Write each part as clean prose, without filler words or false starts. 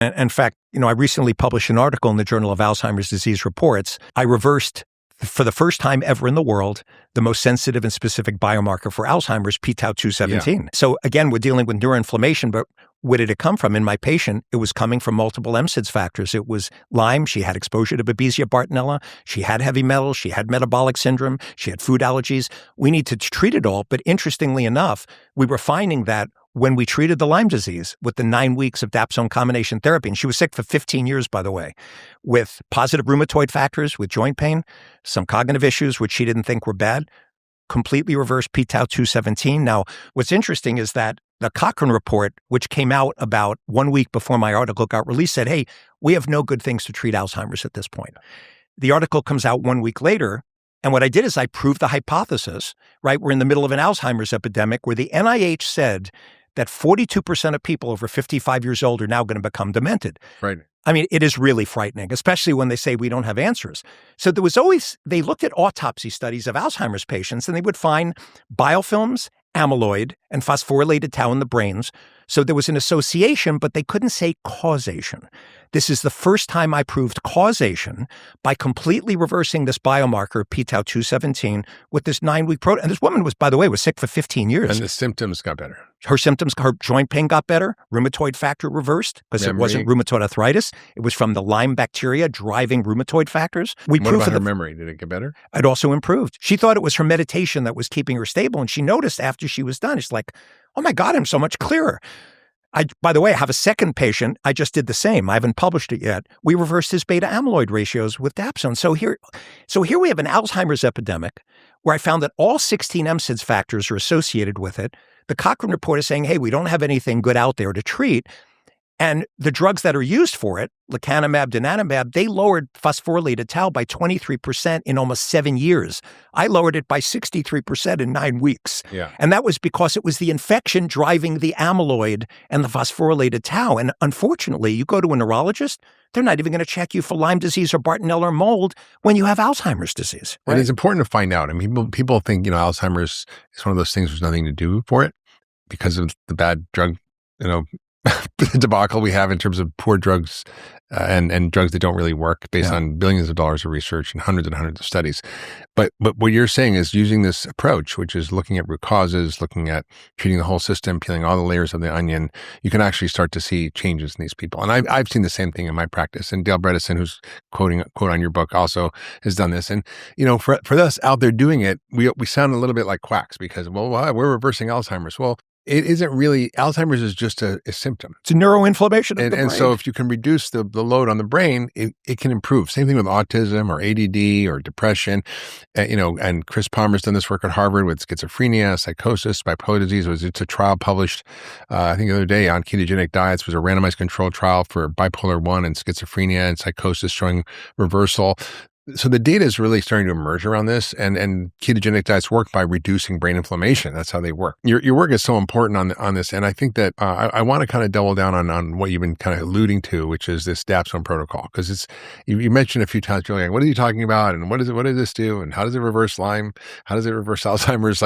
And in fact, I recently published an article in the Journal of Alzheimer's Disease Reports. I reversed, for the first time ever in the world, the most sensitive and specific biomarker for Alzheimer's, p-tau217. Yeah. So again, we're dealing with neuroinflammation, but where did it come from? In my patient, it was coming from multiple MSIDS factors. It was Lyme. She had exposure to Babesia bartonella. She had heavy metals. She had metabolic syndrome. She had food allergies. We need to treat it all. But interestingly enough, we were finding that when we treated the Lyme disease with the 9 weeks of Dapsone combination therapy, and she was sick for 15 years, by the way, with positive rheumatoid factors, with joint pain, some cognitive issues, which she didn't think were bad, completely reversed p-tau217. Now, what's interesting is that the Cochrane report, which came out about 1 week before my article got released, said, hey, we have no good things to treat Alzheimer's at this point. The article comes out 1 week later, and what I did is I proved the hypothesis, right? We're in the middle of an Alzheimer's epidemic where the NIH said that 42% of people over 55 years old are now going to become demented. Right. I mean, it is really frightening, especially when they say we don't have answers. So there was always, they looked at autopsy studies of Alzheimer's patients and they would find biofilms, amyloid, and phosphorylated tau in the brains. So there was an association, but they couldn't say causation. This is the first time I proved causation by completely reversing this biomarker, p-tau217, with this 9-week program. And this woman was, by the way, was sick for 15 years. And the symptoms got better. Her joint pain got better. Rheumatoid factor reversed because it wasn't rheumatoid arthritis. It was from the Lyme bacteria driving rheumatoid factors. What about her memory? Did it get better? It also improved. She thought it was her meditation that was keeping her stable. And she noticed after she was done, she's like, oh my God, I'm so much clearer. By the way, I have a second patient. I just did the same. I haven't published it yet. We reversed his beta amyloid ratios with Dapsone. So here we have an Alzheimer's epidemic where I found that all 16 MSIDS factors are associated with it. The Cochrane report is saying, hey, we don't have anything good out there to treat. And the drugs that are used for it, lecanemab, donanemab, they lowered phosphorylated tau by 23% in almost 7 years. I lowered it by 63% in 9 weeks. Yeah. And that was because it was the infection driving the amyloid and the phosphorylated tau. And unfortunately, you go to a neurologist, they're not even going to check you for Lyme disease or Bartonella or mold when you have Alzheimer's disease. Right? And it's important to find out. I mean, people think, Alzheimer's is one of those things there's nothing to do for it because of the bad drug, debacle we have in terms of poor drugs and drugs that don't really work based on billions of dollars of research and hundreds of studies. But what you're saying is using this approach, which is looking at root causes, looking at treating the whole system, peeling all the layers of the onion, you can actually start to see changes in these people. And I've seen the same thing in my practice. And Dale Bredesen, who's quote on your book, also has done this. And, for us out there doing it, we sound a little bit like quacks because, we're reversing Alzheimer's. Well, it isn't really. Alzheimer's is just a symptom. It's a neuroinflammation of the brain. And so if you can reduce the load on the brain, it can improve. Same thing with autism or ADD or depression. And Chris Palmer's done this work at Harvard with schizophrenia, psychosis, bipolar disease. It's a trial published, I think the other day on ketogenic diets. It was a randomized controlled trial for bipolar 1 and schizophrenia and psychosis showing reversal. So the data is really starting to emerge around this, and ketogenic diets work by reducing brain inflammation. That's how they work. Your work is so important on this, and I think that I want to kind of double down on what you've been kind of alluding to, which is this Dapsone protocol, because you mentioned a few times, Julian, what are you talking about, and what does this do, and how does it reverse Lyme, how does it reverse Alzheimer's?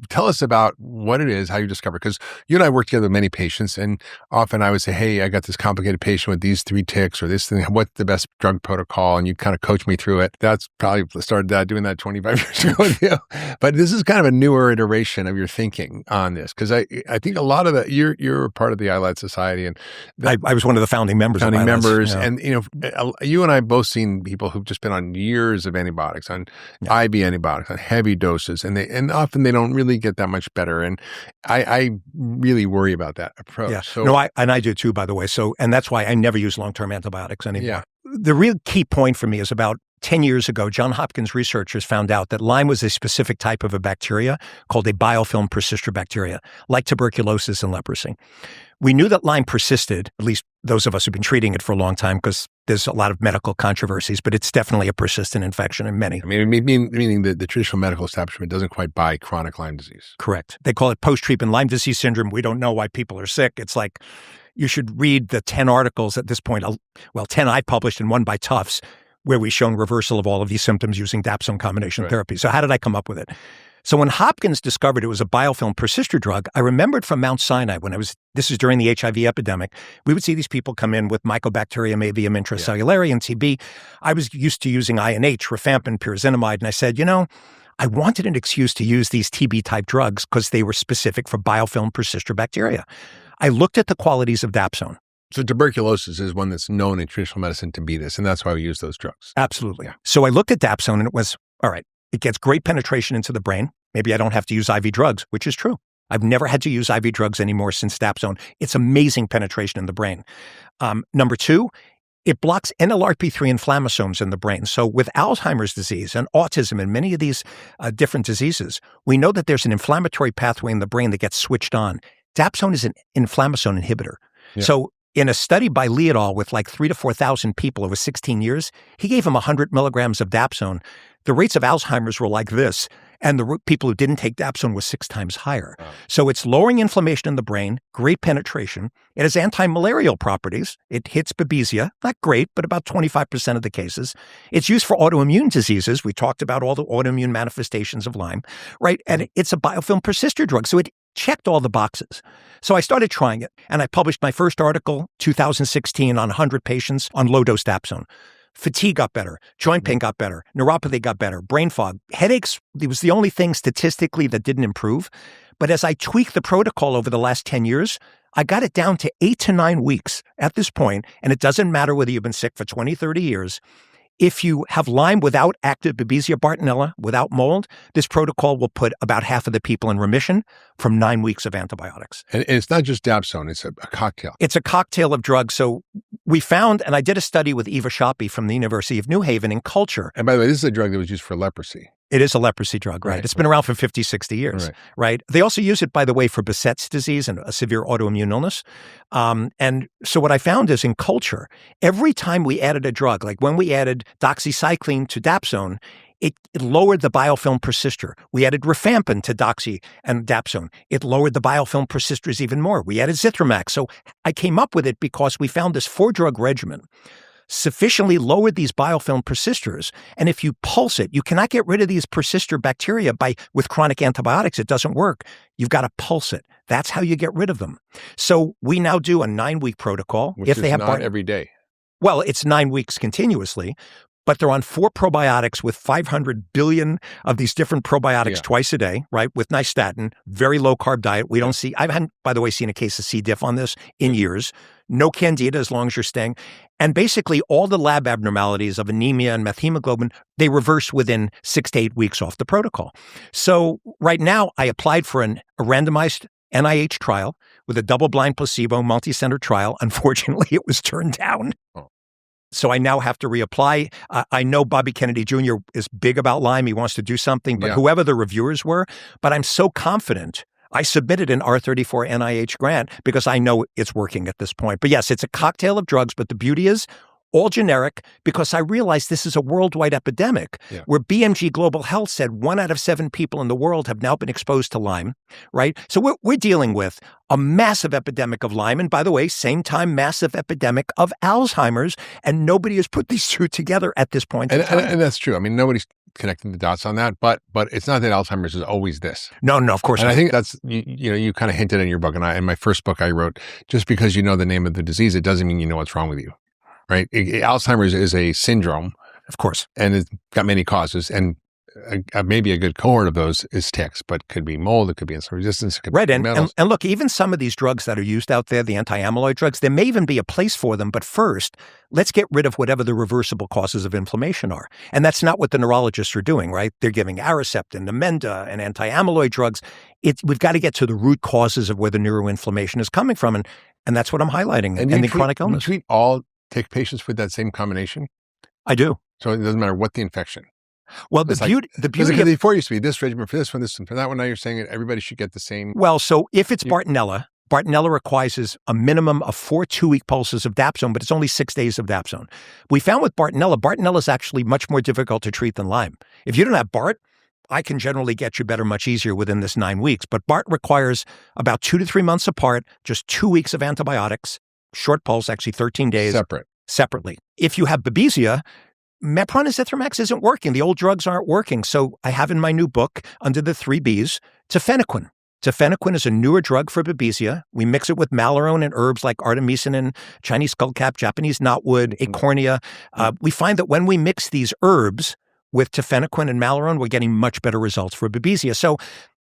Tell us about what it is, how you discover, because you and I work together with many patients, and often I would say, hey, I got this complicated patient with these 3 tics or this thing. What's the best drug protocol? And you kind of coach me through it. That's probably started doing that 25 years ago with you. But this is kind of a newer iteration of your thinking on this, because I think a lot of you're part of the ILAD Society, and I was one of the founding members. Yeah. And you and I both seen people who've just been on years of antibiotics, on IV antibiotics, on heavy doses, and often they don't really get that much better. And I really worry about that approach. Yeah. So, I do too, by the way. So, and that's why I never use long-term antibiotics anymore. Yeah. The real key point for me is about 10 years ago, Johns Hopkins researchers found out that Lyme was a specific type of a bacteria called a biofilm persister bacteria, like tuberculosis and leprosy. We knew that Lyme persisted, at least those of us who've been treating it for a long time, because there's a lot of medical controversies, but it's definitely a persistent infection in many. I mean, meaning that the traditional medical establishment doesn't quite buy chronic Lyme disease. Correct. They call it post-treatment Lyme disease syndrome. We don't know why people are sick. It's like, you should read the 10 articles at this point, 10 I published and 1 by Tufts, where we've shown reversal of all of these symptoms using Dapsone combination therapy. So how did I come up with it? So when Hopkins discovered it was a biofilm persister drug, I remembered from Mount Sinai this is during the HIV epidemic, we would see these people come in with Mycobacterium avium intracellularly and TB. I was used to using INH, rifampin, pyrazinamide, and I said, I wanted an excuse to use these TB-type drugs because they were specific for biofilm persister bacteria. I looked at the qualities of Dapsone. So tuberculosis is one that's known in traditional medicine to be this, and that's why we use those drugs. Absolutely. Yeah. So I looked at Dapsone, and it was, all right, it gets great penetration into the brain. Maybe I don't have to use IV drugs, which is true. I've never had to use IV drugs anymore since Dapsone. It's amazing penetration in the brain. Number two, it blocks NLRP3 inflammasomes in the brain. So with Alzheimer's disease and autism and many of these different diseases, we know that there's an inflammatory pathway in the brain that gets switched on. Dapsone is an inflammasome inhibitor. Yeah. So in a study by Lee et al. With like 3,000 to 4,000 people over 16 years, he gave them 100 milligrams of Dapsone. The rates of Alzheimer's were like this, and the people who didn't take Dapsone was 6 times higher. Wow. So it's lowering inflammation in the brain, great penetration. It has anti-malarial properties. It hits Babesia, not great, but about 25% of the cases. It's used for autoimmune diseases. We talked about all the autoimmune manifestations of Lyme, right? And it's a biofilm persister drug, so it checked all the boxes. So I started trying it, and I published my first article, 2016, on 100 patients on low-dose Dapsone. Fatigue got better, joint pain got better, neuropathy got better, brain fog, headaches, it was the only thing statistically that didn't improve. But as I tweaked the protocol over the last 10 years, I got it down to 8 to 9 weeks at this point, and it doesn't matter whether you've been sick for 20, 30 years. If you have Lyme without active Babesia bartonella, without mold, this protocol will put about half of the people in remission from 9 weeks of antibiotics. And it's not just Dapsone, it's a cocktail. It's a cocktail of drugs. So we found, and I did a study with Eva Shoppe from the University of New Haven in culture. And by the way, this is a drug that was used for leprosy. It is a leprosy drug, right? It's been around for 50, 60 years, right? They also use it, by the way, for Behçet's disease and a severe autoimmune illness. And so what I found is in culture, every time we added a drug, like when we added doxycycline to Dapsone, it lowered the biofilm persister. We added rifampin to doxy and Dapsone. It lowered the biofilm persisters even more. We added Zithromax. So I came up with it because we found this 4-drug regimen sufficiently lowered these biofilm persisters. And if you pulse it, you cannot get rid of these persister bacteria with chronic antibiotics. It doesn't work. You've got to pulse it. That's how you get rid of them. So we now do a 9-week protocol. Which if is they have not every day. Well, it's 9 weeks continuously, but they're on 4 probiotics with 500 billion of these different probiotics twice a day, right? With nystatin, very low carb diet. We don't see, I haven't, by the way, seen a case of C. diff on this in years. No candida as long as you're staying. And basically all the lab abnormalities of anemia and methemoglobin, they reverse within 6 to 8 weeks off the protocol. So right now I applied for a randomized NIH trial with a double-blind placebo multi-center trial. Unfortunately, it was turned down. Oh. So I now have to reapply. I know Bobby Kennedy Jr. is big about Lyme. He wants to do something, but whoever the reviewers were, but I'm so confident. I submitted an R34 NIH grant because I know it's working at this point. But yes, it's a cocktail of drugs, but the beauty is all generic because I realized this is a worldwide epidemic where BMG Global Health said 1 out of 7 people in the world have now been exposed to Lyme, right? So we're dealing with a massive epidemic of Lyme. And by the way, same time, massive epidemic of Alzheimer's. And nobody has put these two together at this point in time. And that's true. I mean, nobody's connecting the dots on that, but it's not that Alzheimer's is always this. No, of course not. And I think that's, you kind of hinted in your book, and in my first book I wrote, just because you know the name of the disease, it doesn't mean you know what's wrong with you. Right? Alzheimer's is a syndrome. Of course. And it's got many causes. And maybe a good cohort of those is ticks, but could be mold, it could be insulin resistance. It could right. Be and look, even some of these drugs that are used out there, the anti-amyloid drugs, there may even be a place for them. But first, let's get rid of whatever the reversible causes of inflammation are. And that's not what the neurologists are doing, right? They're giving Aricept and Namenda and anti-amyloid drugs. We've got to get to the root causes of where the neuroinflammation is coming from. And that's what I'm highlighting. And the chronic illness. You treat all tick patients with that same combination? I do. So it doesn't matter what the infection. Well, the beauty before it used to be this regimen for this one, this one for that one. Now you're saying everybody should get the same. Well, so if it's Bartonella requires a minimum of 4 2-week pulses of Dapsone, but it's only 6 days of Dapsone. We found with Bartonella is actually much more difficult to treat than Lyme. If you don't have Bart, I can generally get you better much easier within this 9 weeks. But Bart requires about 2 to 3 months apart, just 2 weeks of antibiotics, short pulse, actually 13 days. Separately. If you have Babesia, Mepron and Zithromax isn't working. The old drugs aren't working. So I have in my new book, under the 3 Bs, tafenoquine. Tafenoquine is a newer drug for babesia. We mix it with malurone and herbs like artemisinin, Chinese skullcap, Japanese knotwood, acornia. We find that when we mix these herbs with tafenoquine and malurone, we're getting much better results for babesia. So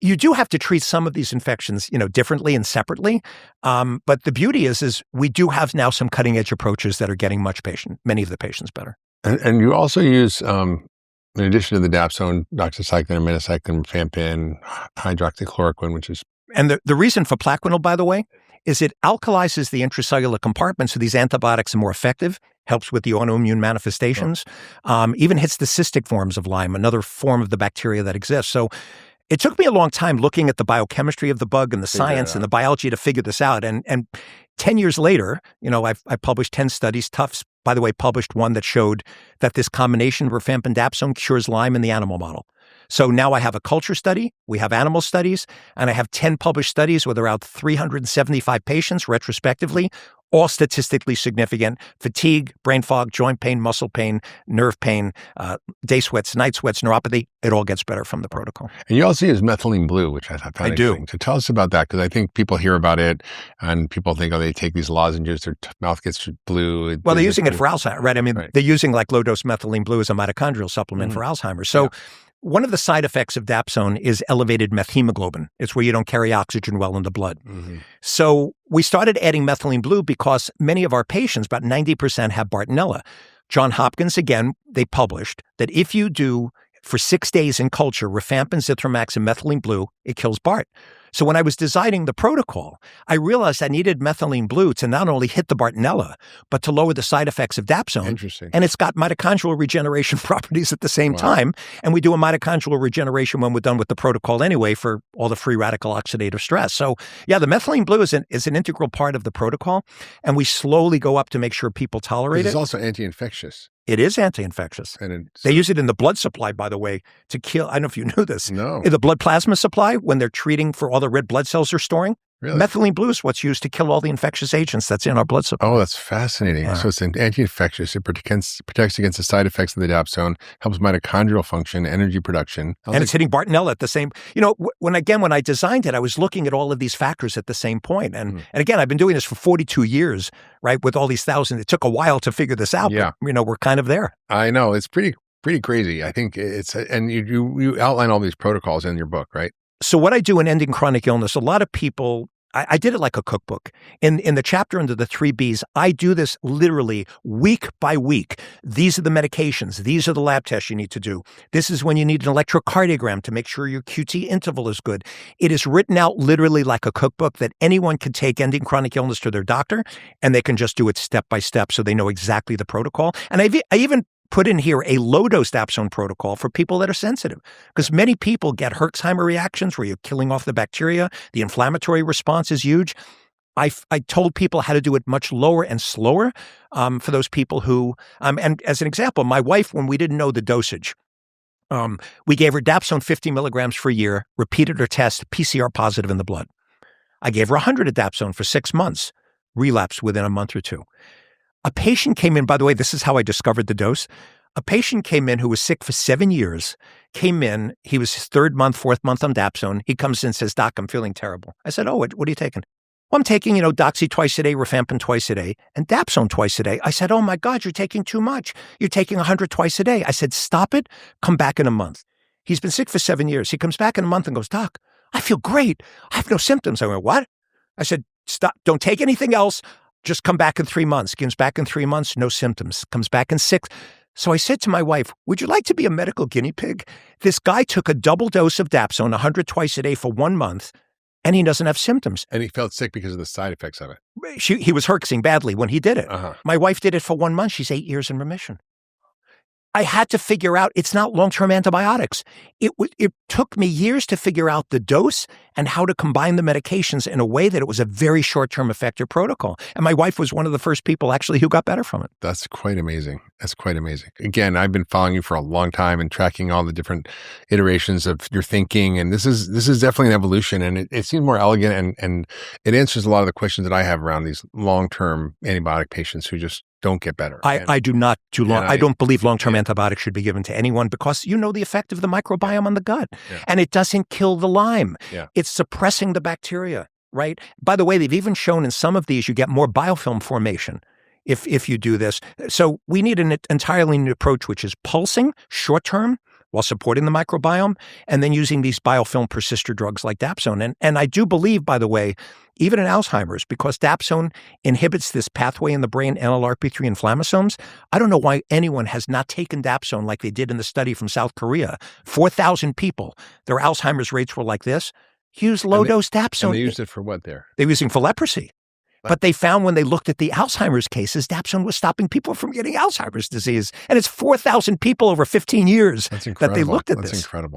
you do have to treat some of these infections, differently and separately. But the beauty is we do have now some cutting edge approaches that are getting many of the patients better. And you also use, in addition to the Dapsone, doxycycline, minocycline, rifampin, hydroxychloroquine, which is... And the reason for Plaquenil, by the way, is it alkalizes the intracellular compartment, so these antibiotics are more effective, helps with the autoimmune manifestations, even hits the cystic forms of Lyme, another form of the bacteria that exists. So it took me a long time looking at the biochemistry of the bug and the science and the biology to figure this out. And 10 years later, I published 10 studies. Tufts, by the way, published one that showed that this combination of rifampin dapsone cures Lyme in the animal model. So now I have a culture study, we have animal studies, and I have 10 published studies with around 375 patients retrospectively, all statistically significant: fatigue, brain fog, joint pain, muscle pain, nerve pain, day sweats, night sweats, neuropathy. It all gets better from the protocol. And you also use methylene blue, which I found interesting. So tell us about that, because I think people hear about it and people think, they take these lozenges, their mouth gets blue. Well, they're using it for Alzheimer's, right? I mean, they're using like low-dose methylene blue as a mitochondrial supplement for Alzheimer's. So one of the side effects of Dapsone is elevated methemoglobin. It's where you don't carry oxygen well in the blood. So we started adding methylene blue because many of our patients, about 90%, have Bartonella. Johns Hopkins, again, they published that if you do for 6 days in culture rifampin, zithromax, and methylene blue, it kills BART. So when I was designing the protocol, I realized I needed methylene blue to not only hit the Bartonella, but to lower the side effects of Dapsone. Interesting. And it's got mitochondrial regeneration properties at the same time. And we do a mitochondrial regeneration when we're done with the protocol anyway for all the free radical oxidative stress. So yeah, the methylene blue is an integral part of the protocol. And we slowly go up to make sure people tolerate it. It's also anti-infectious. It is anti-infectious. And they use it in the blood supply, by the way, to kill. I don't know if you knew this. No. In the blood plasma supply, when they're treating for all the red blood cells they're storing, methylene blue is what's used to kill all the infectious agents that's in our blood supply. Oh, that's fascinating. So it's an anti-infectious. It protects against the side effects of the Dapsone, helps mitochondrial function, energy production. And it's hitting Bartonella at the same, when I designed it, I was looking at all of these factors at the same point. And again, I've been doing this for 42 years, right? With all these thousands. It took a while to figure this out, but we're kind of there. I know. It's pretty crazy. I think and you outline all these protocols in your book, right? So what I do in ending chronic illness, a lot of people, I did it like a cookbook. In the chapter under the 3 Bs, I do this literally week by week. These are the medications. These are the lab tests you need to do. This is when you need an electrocardiogram to make sure your QT interval is good. It is written out literally like a cookbook that anyone can take ending chronic illness to their doctor, and they can just do it step by step so they know exactly the protocol. And I even put in here a low-dose Dapsone protocol for people that are sensitive, because many people get Herxheimer reactions where you're killing off the bacteria. The inflammatory response is huge. I told people how to do it much lower and slower for those people who, and as an example, my wife, when we didn't know the dosage, we gave her Dapsone 50 milligrams for a year, repeated her test, PCR positive in the blood. I gave her 100 of Dapsone for 6 months, relapse within a month or two. A patient came in, by the way, this is how I discovered the dose. A patient came in who was sick for 7 years, he was his 3rd month, 4th month on Dapsone. He comes in and says, "Doc, I'm feeling terrible." I said, "Oh, what are you taking?" "Well, I'm taking, Doxy twice a day, rifampin twice a day, and Dapsone twice a day." I said, "Oh my God, you're taking too much. You're taking 100 twice a day." I said, "Stop it. Come back in a month." He's been sick for 7 years. He comes back in a month and goes, "Doc, I feel great. I have no symptoms." I went, "What?" I said, "Stop. Don't take anything else. Just come back in 3 months." Comes back in 3 months, no symptoms. Comes back in 6. So I said to my wife, "Would you like to be a medical guinea pig?" This guy took a double dose of Dapsone, 100 twice a day for 1 month, and he doesn't have symptoms. And he felt sick because of the side effects of it. He was herxing badly when he did it. My wife did it for 1 month. She's 8 years in remission. I had to figure out it's not long-term antibiotics. It took me years to figure out the dose and how to combine the medications in a way that it was a very short-term effective protocol. And my wife was one of the first people actually who got better from it. That's quite amazing. That's quite amazing. Again, I've been following you for a long time and tracking all the different iterations of your thinking. And this is definitely an evolution, and it seems more elegant, and it answers a lot of the questions that I have around these long-term antibiotic patients who just don't get better. I do not do long. I don't believe long-term antibiotics should be given to anyone because you know the effect of the microbiome on the gut, and it doesn't kill the Lyme. It's suppressing the bacteria, right? By the way, they've even shown in some of these you get more biofilm formation if you do this. So we need an entirely new approach, which is pulsing short-term while supporting the microbiome, and then using these biofilm persister drugs like Dapsone. And I do believe, by the way, even in Alzheimer's, because Dapsone inhibits this pathway in the brain, NLRP3 inflammasomes, I don't know why anyone has not taken Dapsone like they did in the study from South Korea. 4,000 people, their Alzheimer's rates were like this. Use low-dose Dapsone. And they used it for what there? They were using for leprosy. But they found when they looked at the Alzheimer's cases, Dapsone was stopping people from getting Alzheimer's disease. And it's 4,000 people over 15 years that they looked at this. That's incredible.